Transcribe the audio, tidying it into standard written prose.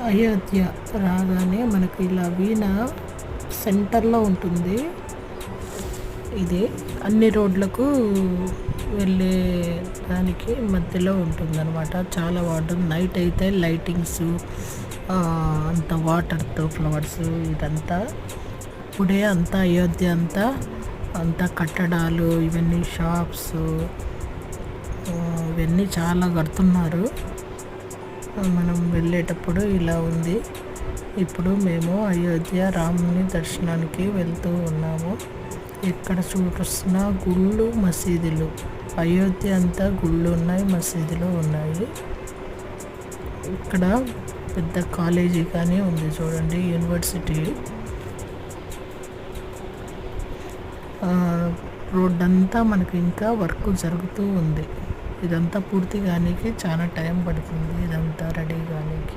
అయోధ్య రాగానే మనకి ఇలా వీణ సెంటర్లో ఉంటుంది. ఇది అన్ని రోడ్లకు వెళ్ళే దానికి మధ్యలో ఉంటుందన్నమాట. చాలా బాగుంటుంది. నైట్ అయితే లైటింగ్స్, అంత వాటర్తో ఫ్లవర్స్, ఇదంతా ఇప్పుడే అంతా అయోధ్య అంతా కట్టడాలు, ఇవన్నీ షాప్స్, ఇవన్నీ చాలా కడుతున్నారు. మనం వెళ్ళేటప్పుడు ఇలా ఉంది. ఇప్పుడు మేము అయోధ్య రాముని దర్శనానికి వెళ్తూ ఉన్నాము. ఇక్కడ చూస్తున్న గుళ్ళు, మసీదులు. అయోధ్య అంతా గుళ్ళు ఉన్నాయి, మసీదులు ఉన్నాయి. ఇక్కడ పెద్ద కాలేజీ కానీ ఉంది చూడండి, యూనివర్సిటీ. రోడ్ అంతా మనకి ఇంకా వర్క్ జరుగుతూ ఉంది. ఇదంతా పూర్తి కానీకి చాలా టైం పడుతుంది, ఇదంతా రెడీ కానీకి.